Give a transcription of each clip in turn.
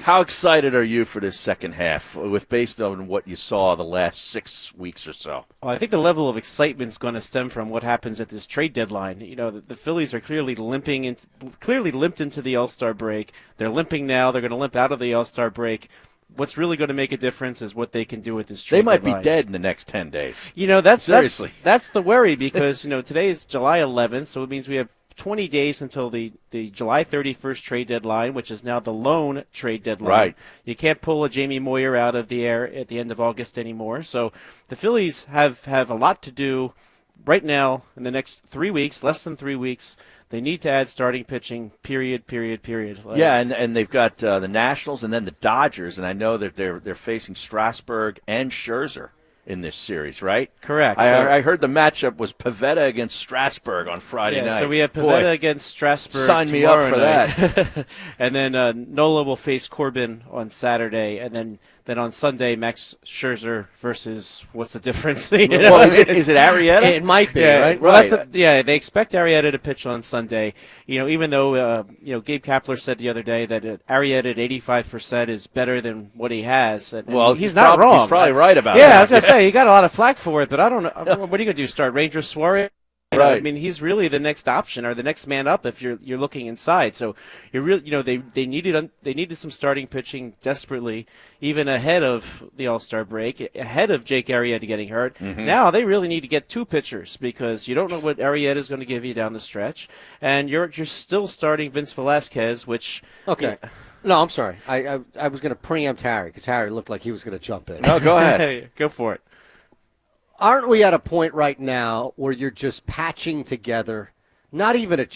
How excited are you for this second half, based on what you saw the last 6 weeks or so? Well, I think the level of excitement is going to stem from what happens at this trade deadline. You know, the Phillies are clearly limped into the All-Star break. They're limping now. They're going to limp out of the All-Star break. What's really going to make a difference is what they can do with this trade deadline. They might deadline. be dead in the next 10 days. You know, that's the worry because, today is July 11th, so it means we have 20 days until the July 31st trade deadline, which is now the lone trade deadline. Right. You can't pull a Jamie Moyer out of the air at the end of August anymore. So the Phillies have a lot to do right now in the next 3 weeks, less than 3 weeks. They need to add starting pitching, period. Yeah, and they've got the Nationals and then the Dodgers, and I know that they're facing Strasburg and Scherzer in this series, right? Correct. I heard the matchup was Pivetta against Strasburg on Friday night. So we have Pivetta against Strasburg. Sign me up for night. that. And then Nola will face Corbin on Saturday, and then on Sunday, Max Scherzer versus what's the difference? Well, is it Arrieta? It might be, right? Well, they expect Arrieta to pitch on Sunday. Even though Gabe Kapler said the other day that Arrieta at 85% is better than what he has. And he's not wrong. He's probably right about that. Yeah, I was gonna say he got a lot of flack for it, but I don't know. What are you gonna do? Start Ranger Suarez? Right. I mean, he's really the next option or the next man up if you're looking inside. So you're really, they needed some starting pitching desperately, even ahead of the All-Star break, ahead of Jake Arrieta getting hurt. Mm-hmm. Now they really need to get two pitchers because you don't know what Arrieta is going to give you down the stretch, and you're still starting Vince Velasquez, which okay. No, I'm sorry. I was going to preempt Harry because Harry looked like he was going to jump in. No, go ahead. Go for it. Aren't we at a point right now where you're just patching together, not even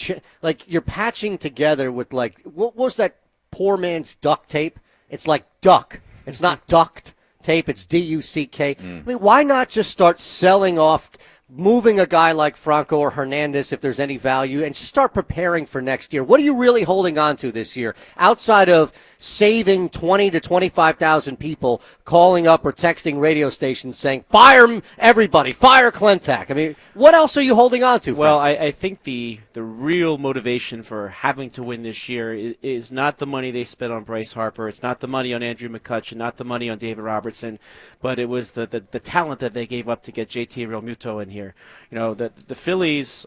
like you're patching together with like, what was that poor man's duct tape? It's like duck. It's not duct tape. It's D-U-C-K. I mean, why not just start selling off, moving a guy like Franco or Hernandez if there's any value, and just start preparing for next year? What are you really holding on to this year outside of saving 20 to 25,000 people calling up or texting radio stations saying, fire everybody, fire Klentak? I mean, what else are you holding on to? Well, I think the real motivation for having to win this year is not the money they spent on Bryce Harper. It's not the money on Andrew McCutchen, not the money on David Robertson, but it was the talent that they gave up to get JT Realmuto in here. The Phillies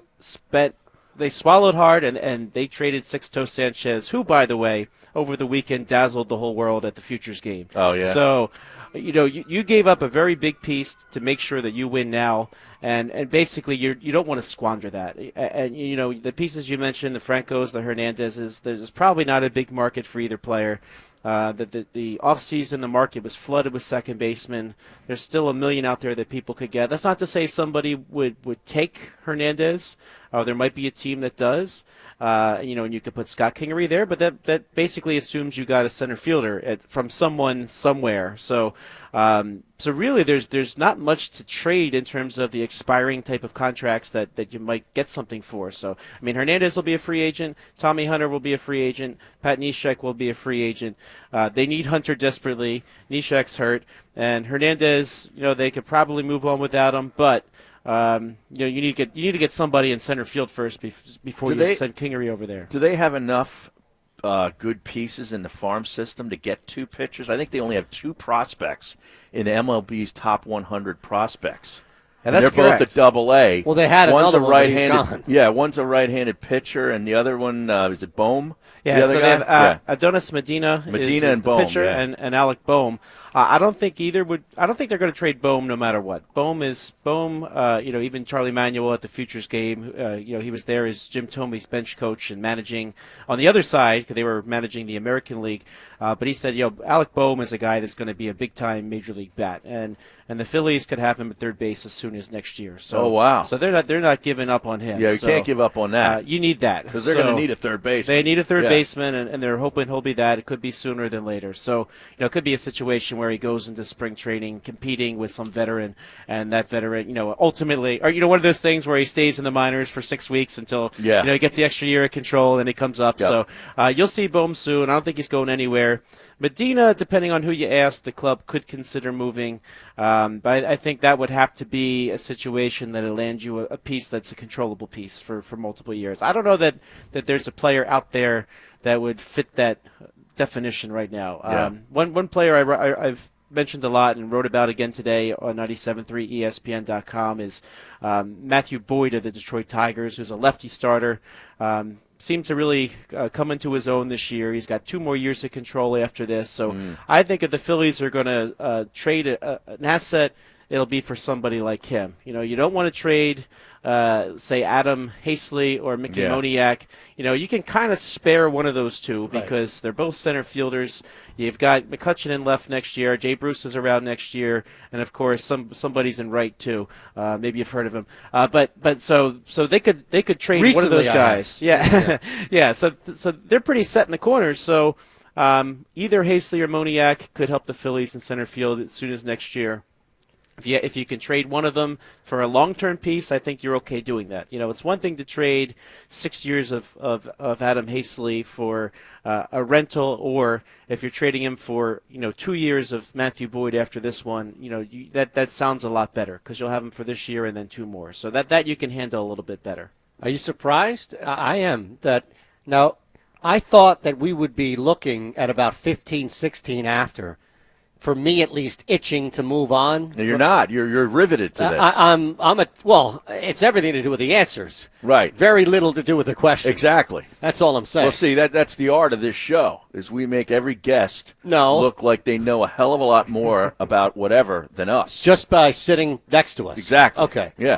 they swallowed hard, and they traded Sixto Sanchez, who, by the way, over the weekend dazzled the whole world at the Futures game. Oh, yeah. So, you gave up a very big piece to make sure that you win now, and basically you don't want to squander that. And, the pieces you mentioned, the Francos, the Hernandezes, there's probably not a big market for either player. The offseason, the market was flooded with second basemen. There's still $1 million out there that people could get. That's not to say somebody would take Hernandez. There might be a team that does. And you could put Scott Kingery there, but that basically assumes you got a center fielder from someone somewhere. So really, there's not much to trade in terms of the expiring type of contracts that you might get something for. So I mean, Hernandez will be a free agent. Tommy Hunter will be a free agent. Pat Neshek will be a free agent. They need Hunter desperately. Neshek's hurt, and Hernandez, they could probably move on without him, but. You need to get somebody in center field first before you send Kingery over there. Do they have enough good pieces in the farm system to get two pitchers? I think they only have two prospects in MLB's top 100 prospects. Yeah, that's they're both at Double-A. Well, they had one's another a right-handed, one, but he's gone. Yeah, one's a right-handed pitcher, and the other one is it Bohm? Yeah, the so guy? they have Adonis Medina is and the Bohm, pitcher, yeah. and Alec Bohm. I don't think they're going to trade Bohm no matter what. Bohm. Even Charlie Manuel at the Futures game, he was there as Jim Thome's bench coach and managing on the other side because they were managing the American League. But he said, Alec Bohm is a guy that's going to be a big time major league bat, and the Phillies could have him at third base as soon as next year. So, oh wow! So they're not giving up on him. Yeah, you can't give up on that. You need that because they're going to need a third baseman. They need a third baseman, and they're hoping he'll be that. It could be sooner than later. So it could be a situation where he goes into spring training competing with some veteran, and that veteran, ultimately, or one of those things where he stays in the minors for 6 weeks until he gets the extra year of control, and he comes up. Yep. So you'll see Bohm soon. I don't think he's going anywhere. Medina, depending on who you ask, the club could consider moving, but I think that would have to be a situation that will land you a piece that's a controllable piece for multiple years. I don't know that there's a player out there that would fit that definition right now. Yeah. One player I've mentioned a lot and wrote about again today on 97.3 ESPN.com is Matthew Boyd of the Detroit Tigers, who's a lefty starter. Seemed to really come into his own this year. He's got 2 more years of control after this. So I think if the Phillies are going to trade an asset, it'll be for somebody like him. You don't want to trade, say, Adam Haseley or Mickey Moniak. You can kind of spare one of those two because they're both center fielders. You've got McCutcheon in left next year. Jay Bruce is around next year, and of course somebody's in right too. Maybe you've heard of him. But so they could trade Recently, one of those guys. Yeah, yeah. So they're pretty set in the corners. So either Haseley or Moniak could help the Phillies in center field as soon as next year. If you can trade one of them for a long-term piece, I think you're okay doing that. It's one thing to trade 6 years of Adam Haseley for a rental, or if you're trading him for 2 years of Matthew Boyd after this one, that sounds a lot better because you'll have him for this year and then 2 more. So that you can handle a little bit better. Are you surprised? I am. Now, I thought that we would be looking at about 15, 16 after. For me, at least, itching to move on. No, you're not. You're riveted to this. Well, it's everything to do with the answers. Right. Very little to do with the questions. Exactly. That's all I'm saying. Well, see, that's the art of this show, is we make every guest look like they know a hell of a lot more about whatever than us. Just by sitting next to us. Exactly. Okay. Yeah.